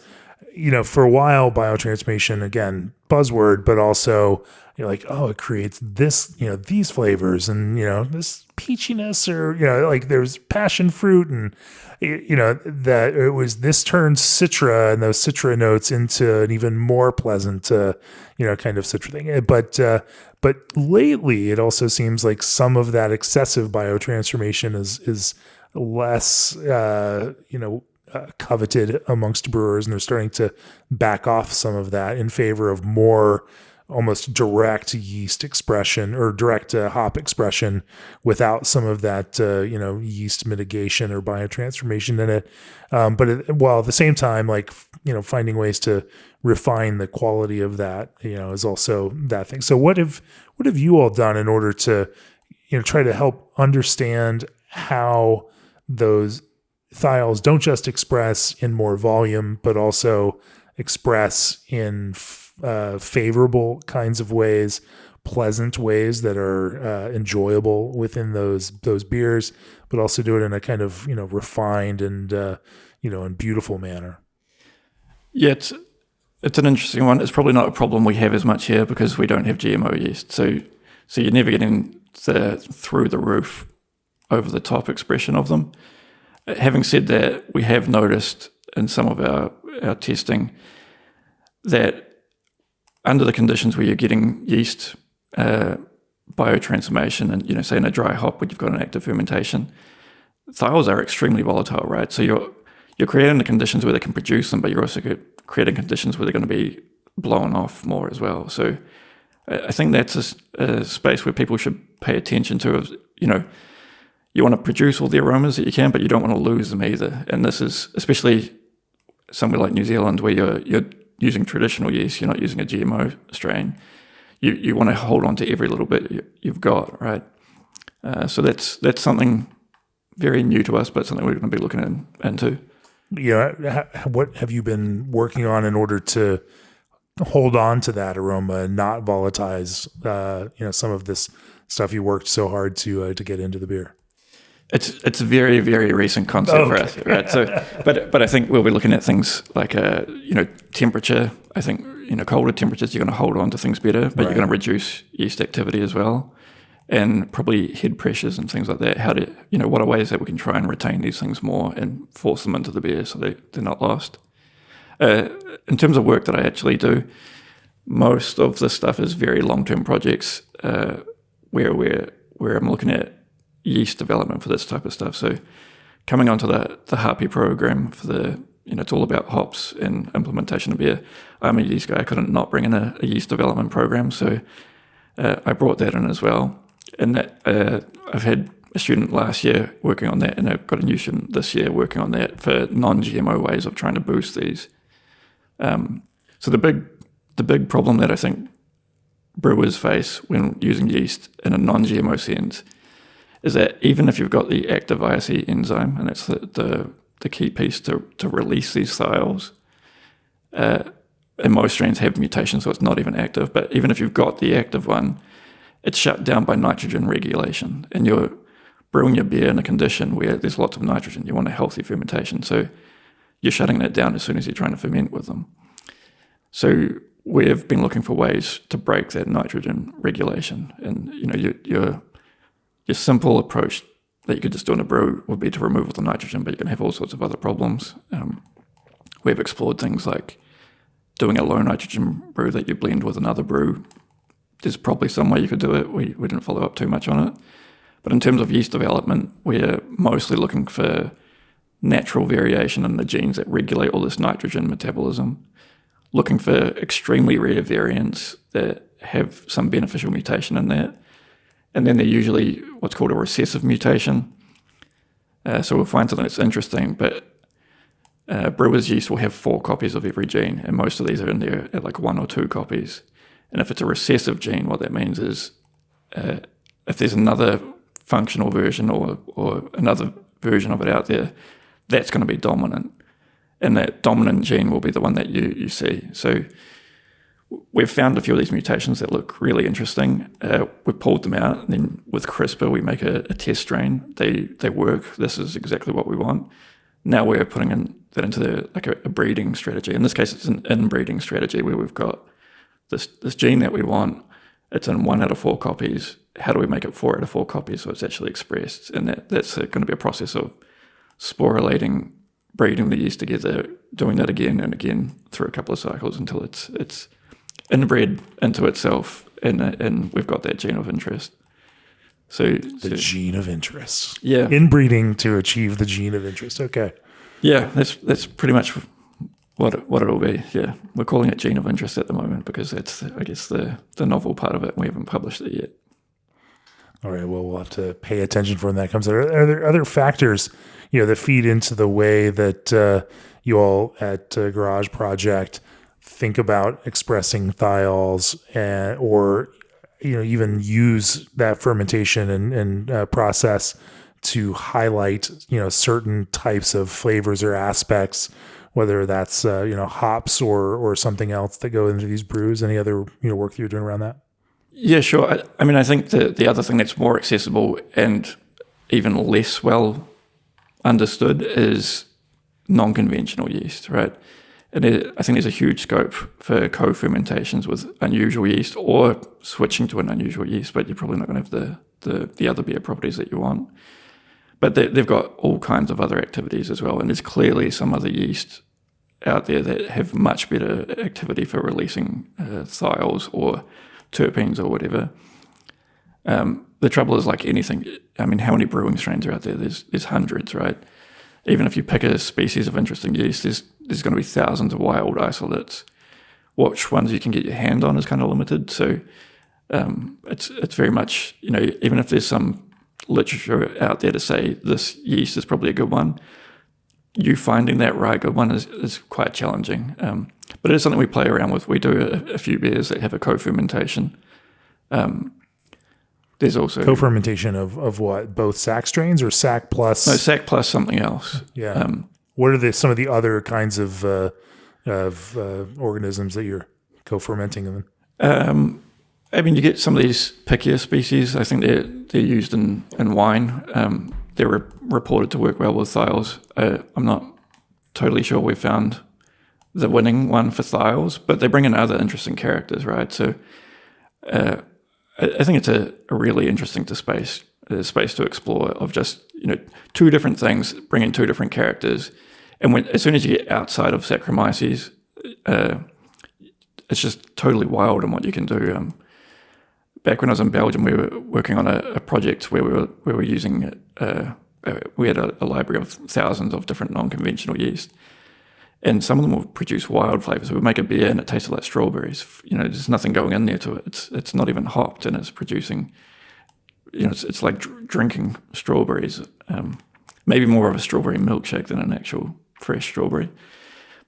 for a while, biotransformation, again, buzzword, but also you're like, oh, it creates this, these flavors and, this peachiness or, like there's passion fruit and, that it was this turns citra and those citra notes into an even more pleasant, kind of citra thing. But lately, it also seems like some of that excessive biotransformation is less, coveted amongst brewers, and they're starting to back off some of that in favor of more almost direct yeast expression or direct hop expression without some of that, yeast mitigation or biotransformation in it. While at the same time, like, finding ways to refine the quality of that, is also that thing. So what have you all done in order to, try to help understand how those thiols don't just express in more volume, but also express in favorable kinds of ways, pleasant ways that are enjoyable within those beers, but also do it in a kind of refined and and beautiful manner? Yeah, it's an interesting one. It's probably not a problem we have as much here because we don't have GMO yeast. So you're never getting the through the roof, over the top expression of them. Having said that, we have noticed in some of our testing that under the conditions where you're getting yeast biotransformation and, say in a dry hop where you've got an active fermentation, thiols are extremely volatile, right? So you're creating the conditions where they can produce them, but you're also creating conditions where they're going to be blown off more as well. So I think that's a space where people should pay attention to. You want to produce all the aromas that you can, but you don't want to lose them either. And this is especially somewhere like New Zealand where you're using traditional yeast, you're not using a GMO strain. You want to hold on to every little bit you've got, right? So that's something very new to us, but something we're going to be looking into. What have you been working on in order to hold on to that aroma and not volatilize, some of this stuff you worked so hard to get into the beer? It's a very, very recent concept for us, right? So, but I think we'll be looking at things like temperature. I think colder temperatures you're going to hold on to things better, but you're going to reduce yeast activity as well, and probably head pressures and things like that. How to what are ways that we can try and retain these things more and force them into the beer so they're not lost. In terms of work that I actually do, most of the stuff is very long-term projects where I'm looking at yeast development for this type of stuff. So coming onto the Hāpi program for it's all about hops and implementation of beer. I'm a yeast guy. I couldn't not bring in a yeast development program. So I brought that in as well. And that I've had a student last year working on that, and I've got a new student this year working on that for non-GMO ways of trying to boost these. So the big problem that I think brewers face when using yeast in a non-GMO sense is that even if you've got the active ISE enzyme, and that's the key piece to release these thiols, and most strains have mutations, so it's not even active, but even if you've got the active one, it's shut down by nitrogen regulation, and you're brewing your beer in a condition where there's lots of nitrogen. You want a healthy fermentation, so you're shutting that down as soon as you're trying to ferment with them. So we've been looking for ways to break that nitrogen regulation, and your simple approach that you could just do in a brew would be to remove all the nitrogen, but you can have all sorts of other problems. We've explored things like doing a low nitrogen brew that you blend with another brew. There's probably some way you could do it. We didn't follow up too much on it. But in terms of yeast development, we're mostly looking for natural variation in the genes that regulate all this nitrogen metabolism, looking for extremely rare variants that have some beneficial mutation in that. And then they're usually what's called a recessive mutation. So we'll find something that's interesting, but brewer's yeast will have 4 copies of every gene, and most of these are in there at like 1 or 2 copies. And if it's a recessive gene, what that means is if there's another functional version or another version of it out there, that's going to be dominant. And that dominant gene will be the one that you see. So we've found a few of these mutations that look really interesting. We pulled them out, and then with CRISPR, we make a test strain. They work. This is exactly what we want. Now we're putting that into a breeding strategy. In this case, it's an inbreeding strategy where we've got this gene that we want. It's in 1 out of 4 copies. How do we make it 4 out of 4 copies so it's actually expressed? And that's going to be a process of sporulating, breeding the yeast together, doing that again and again through a couple of cycles until it's inbred into itself, and we've got that gene of interest. So gene of interest. Yeah. Inbreeding to achieve the gene of interest. Okay. Yeah, that's pretty much what it'll be. Yeah. We're calling it gene of interest at the moment because that's, I guess, the novel part of it. We haven't published it yet. All right. Well, we'll have to pay attention for when that comes out. Are there other factors, that feed into the way that you all at Garage Project think about expressing thiols, or even use that fermentation and process to highlight certain types of flavors or aspects, whether that's hops or something else that go into these brews? Any other work that you're doing around that? Yeah, sure. I mean, I think the other thing that's more accessible and even less well understood is non-conventional yeast, right? And I think there's a huge scope for co-fermentations with unusual yeast, or switching to an unusual yeast, but you're probably not going to have the other beer properties that you want. But they've got all kinds of other activities as well, and there's clearly some other yeast out there that have much better activity for releasing thiols or terpenes or whatever. The trouble is, like anything, I mean, how many brewing strains are out there? There's hundreds, right? Even if you pick a species of interesting yeast, there's going to be thousands of wild isolates. Which ones you can get your hand on is kind of limited. So it's very much, even if there's some literature out there to say this yeast is probably a good one, you finding that right good one is quite challenging. But it is something we play around with. We do a few beers that have a co-fermentation. There's also co-fermentation of what? Both sac strains or sac plus? No, sac plus something else. Yeah. What are some of the other kinds of organisms that you're co-fermenting in them? I mean, you get some of these pickier species. I think they're used in wine. They're reported to work well with thiols. I'm not totally sure we found the winning one for thiols, but they bring in other interesting characters, right? So I think it's a really interesting space to explore of just, 2 different things, bring in 2 different characters. And as soon as you get outside of Saccharomyces, it's just totally wild in what you can do. Back when I was in Belgium, we were working on a project where we were using, we had a library of thousands of different non-conventional yeast. And some of them will produce wild flavors. We would make a beer and it tasted like strawberries. There's nothing going in there to it. It's not even hopped, and it's producing, it's like drinking strawberries. Maybe more of a strawberry milkshake than an actual fresh strawberry.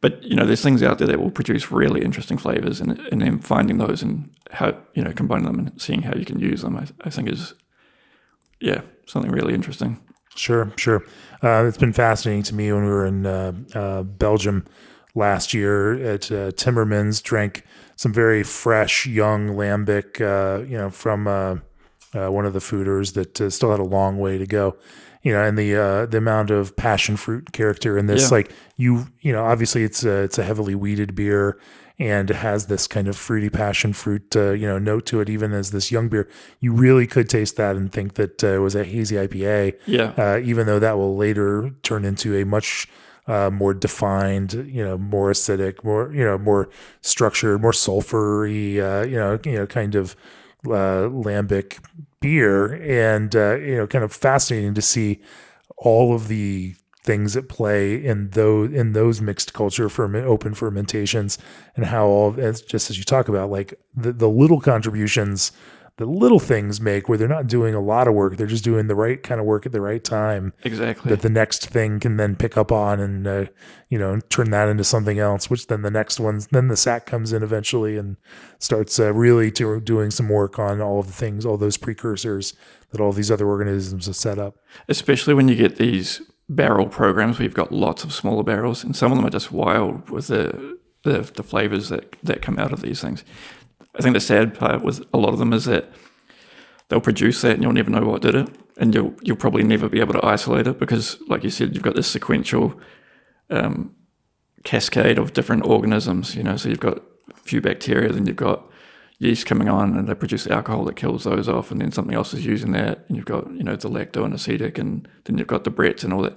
But there's things out there that will produce really interesting flavors, and then finding those and how combining them and seeing how you can use them, I think is something really interesting. Sure. It's been fascinating to me when we were in Belgium last year at Timmermans, drank some very fresh, young lambic, from one of the fooders that still had a long way to go. And the amount of passion fruit character in this, obviously it's a heavily wheated beer, and it has this kind of fruity passion fruit, note to it, even as this young beer. You really could taste that and think that it was a hazy IPA. Yeah. Even though that will later turn into a much more defined, more acidic, more structured, more sulfury, kind of lambic beer, and kind of fascinating to see all of the things at play in those mixed culture open fermentations, and how just as you talk about, like the little contributions, the little things make, where they're not doing a lot of work, they're just doing the right kind of work at the right time. Exactly. That the next thing can then pick up on and turn that into something else, which then the next one's, then the sack comes in eventually and starts really doing some work on all of the things, all those precursors that all these other organisms have set up. Especially when you get these barrel programs where you've got lots of smaller barrels, and some of them are just wild with the flavors that come out of these things. I think the sad part with a lot of them is that they'll produce that and you'll never know what did it, and you'll probably never be able to isolate it, because, like you said, you've got this sequential cascade of different organisms. So you've got a few bacteria, then you've got yeast coming on, and they produce alcohol that kills those off, and then something else is using that, and you've got the lacto and acetic, and then you've got the Brett's and all that.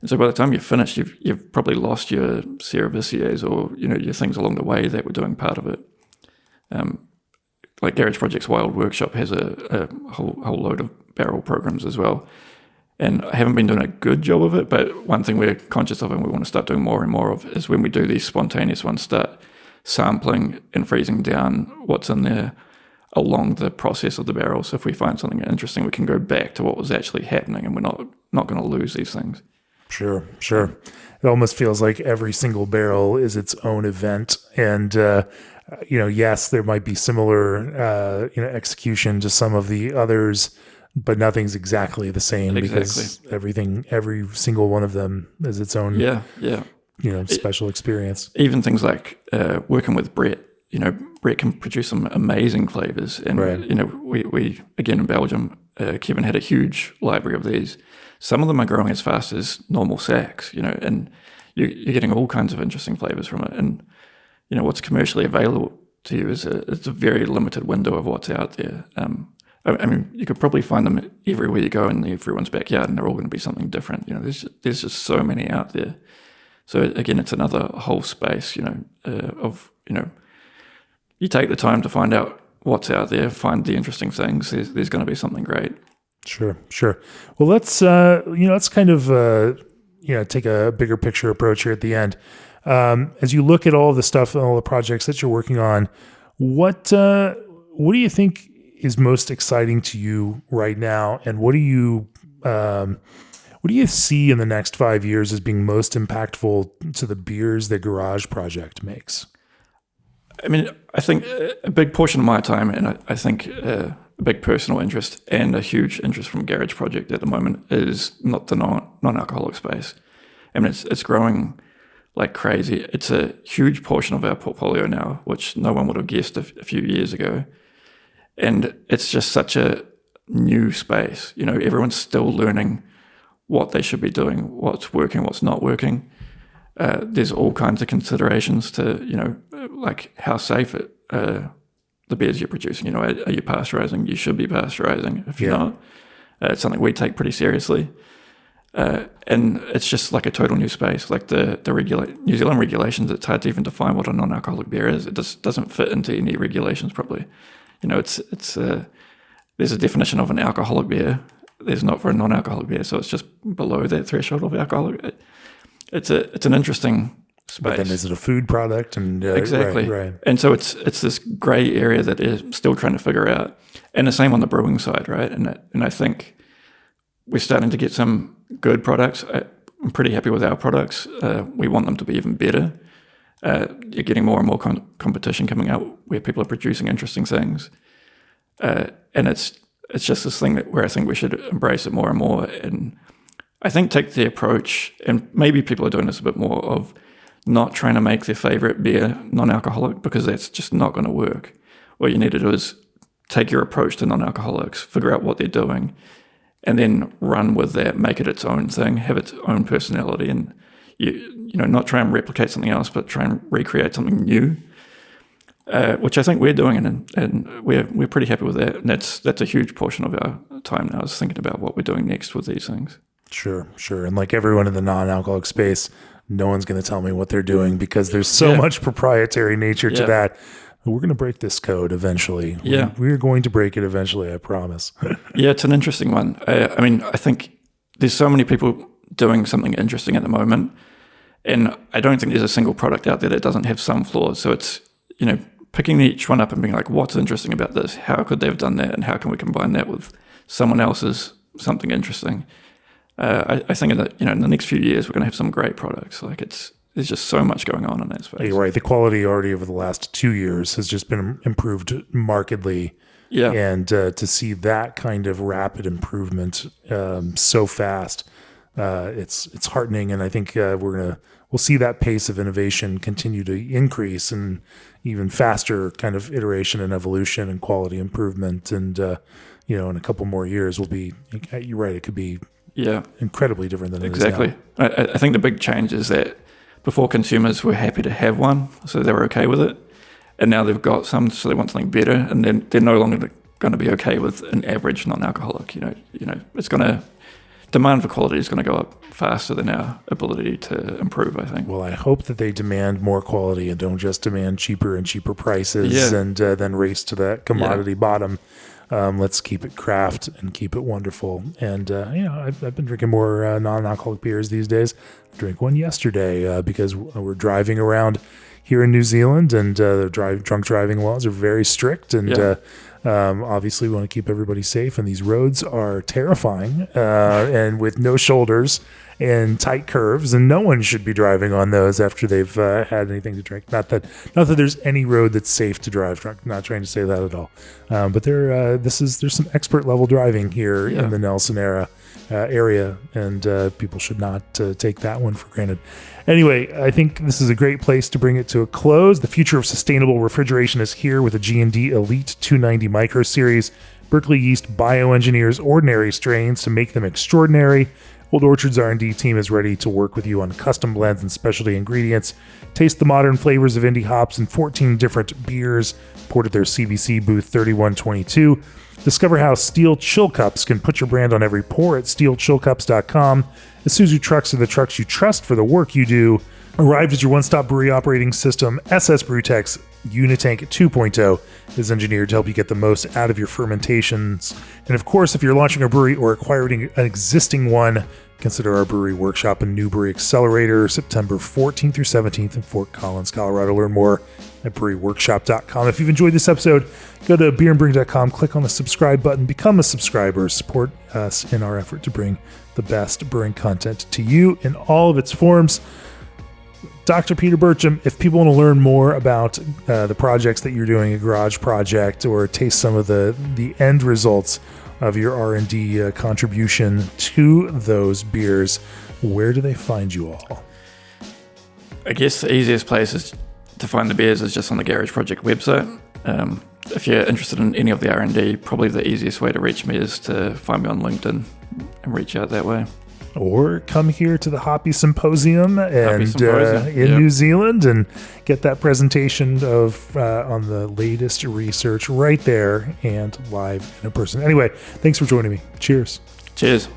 And so by the time you're finished, you've probably lost your cerevisiae or your things along the way that were doing part of it. Like Garage Project's Wild Workshop has a whole load of barrel programs as well, and I haven't been doing a good job of it, but one thing we're conscious of and we want to start doing more and more of is when we do these spontaneous ones, start sampling and freezing down what's in there along the process of the barrel. So if we find something interesting, we can go back to what was actually happening, and we're not going to lose these things. Sure. It almost feels like every single barrel is its own event, and yes, there might be similar, execution to some of the others, but nothing's exactly the same. Because every single one of them is its own, special experience. Even things like working with Brett. Brett can produce some amazing flavors, and we again in Belgium, Kevin had a huge library of these. Some of them are growing as fast as normal sacks, and you're getting all kinds of interesting flavors from it. And what's commercially available to you is a very limited window of what's out there. I mean, you could probably find them everywhere you go in everyone's backyard, and they're all going to be something different. There's just so many out there. So again, it's another whole space, of you take the time to find out what's out there, find the interesting things. There's going to be something great. Sure. Well, let's kind of take a bigger picture approach here at the end. As you look at all the stuff, all the projects that you're working on, what do you think is most exciting to you right now, and what do you see in the next 5 years as being most impactful to the beers that Garage Project makes? I mean, I think a big portion of my time, and I think a big personal interest and a huge interest from Garage Project at the moment, is not the non-alcoholic space. I mean, it's growing like crazy. It's a huge portion of our portfolio now, which no one would have guessed a few years ago. And it's just such a new space. Everyone's still learning what they should be doing, what's working, what's not working. There's all kinds of considerations to, like how safe the beers you're producing. Are you pasteurizing? You should be pasteurizing. If you're not, it's something we take pretty seriously. And it's just like a total new space. Like the New Zealand regulations, it's hard to even define what a non-alcoholic beer is. It just doesn't fit into any regulations properly. It's there's a definition of an alcoholic beer. There's not for a non-alcoholic beer, so it's just below that threshold of alcoholic. It's an interesting space. But then is it a food product? And exactly. Right. And so it's this gray area that is still trying to figure out. And the same on the brewing side, right? And I think we're starting to get some good products. I'm pretty happy with our products. We want them to be even better. You're getting more and more competition coming out where people are producing interesting things. And it's just this thing where I think we should embrace it more and more. And I think take the approach, and maybe people are doing this a bit more, of not trying to make their favorite beer non-alcoholic, because that's just not going to work. What you need to do is take your approach to non-alcoholics, figure out what they're doing, and then run with that, make it its own thing, have its own personality, and you know, not try and replicate something else, but try and recreate something new, which I think we're doing, and we're pretty happy with that. And that's a huge portion of our time now, is thinking about what we're doing next with these things. Sure. And like everyone in the non-alcoholic space, no one's going to tell me what they're doing, because there's so much proprietary nature to that. We're going to break this code eventually. Yeah. We're going to break it eventually, I promise. Yeah, it's an interesting one. I mean, I think there's so many people doing something interesting at the moment, and I don't think there's a single product out there that doesn't have some flaws. So it's, you know, picking each one up and being like, what's interesting about this? How could they have done that? And how can we combine that with someone else's something interesting? I think that, you know, in the next few years, we're going to have some great products. Like there's just so much going on in that space. You're right. The quality already over the last 2 years has just been improved markedly. Yeah. And to see that kind of rapid improvement so fast, it's heartening. And I think we'll see that pace of innovation continue to increase, and even faster kind of iteration and evolution and quality improvement. And, you know, in a couple more years, you're right, it could be incredibly different than it is now. I think the big change is that before, consumers were happy to have one, so they were okay with it. And now they've got some, so they want something better, and then they're no longer going to be okay with an average non-alcoholic. You know, demand for quality is going to go up faster than our ability to improve, I think. Well, I hope that they demand more quality and don't just demand cheaper and cheaper prices and then race to that commodity bottom. Let's keep it craft and keep it wonderful. And, you know, I've been drinking more non-alcoholic beers these days. I drank one yesterday because we're driving around here in New Zealand, and the drunk driving laws are very strict. And obviously we want to keep everybody safe. And these roads are terrifying and with no shoulders and tight curves, and no one should be driving on those after they've had anything to drink. Not that there's any road that's safe to drive drunk. Not trying to say that at all. But there's some expert level driving here in the Nelson area, and people should not take that one for granted. Anyway, I think this is a great place to bring it to a close. The future of sustainable refrigeration is here with a G&D Elite 290 Micro Series. Berkeley Yeast bioengineers ordinary strains to make them extraordinary. Old Orchard's R&D team is ready to work with you on custom blends and specialty ingredients. Taste the modern flavors of indie hops in 14 different beers poured at their CBC booth 3122. Discover how steel chill cups can put your brand on every pour at steelchillcups.com. Isuzu trucks are the trucks you trust for the work you do. Arrived as your one-stop brewery operating system, SS Brewtech's Unitank 2.0 is engineered to help you get the most out of your fermentations. And of course, if you're launching a brewery or acquiring an existing one, consider our brewery workshop and new brewery accelerator, September 14th through 17th in Fort Collins, Colorado. Learn more at breweryworkshop.com. If you've enjoyed this episode, go to beerandbrewing.com, click on the subscribe button, become a subscriber, support us in our effort to bring the best brewing content to you in all of its forms. Dr. Peter Bircham, if people want to learn more about the projects that you're doing, a garage project, or taste some of the end results of your R&D contribution to those beers, where do they find you all? I guess the easiest place to find the beers is just on the Garage Project website. If you're interested in any of the R&D, probably the easiest way to reach me is to find me on LinkedIn and reach out that way. Or come here to the Hāpi Symposium in New Zealand and get that presentation of on the latest research right there and live in person. Anyway, thanks for joining me. Cheers. Cheers.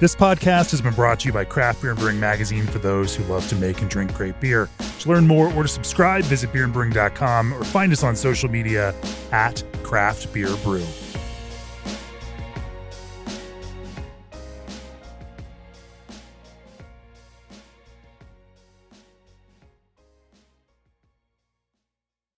This podcast has been brought to you by Craft Beer and Brewing Magazine for those who love to make and drink great beer. To learn more or to subscribe, visit beerandbrewing.com or find us on social media at Craft Beer Brew.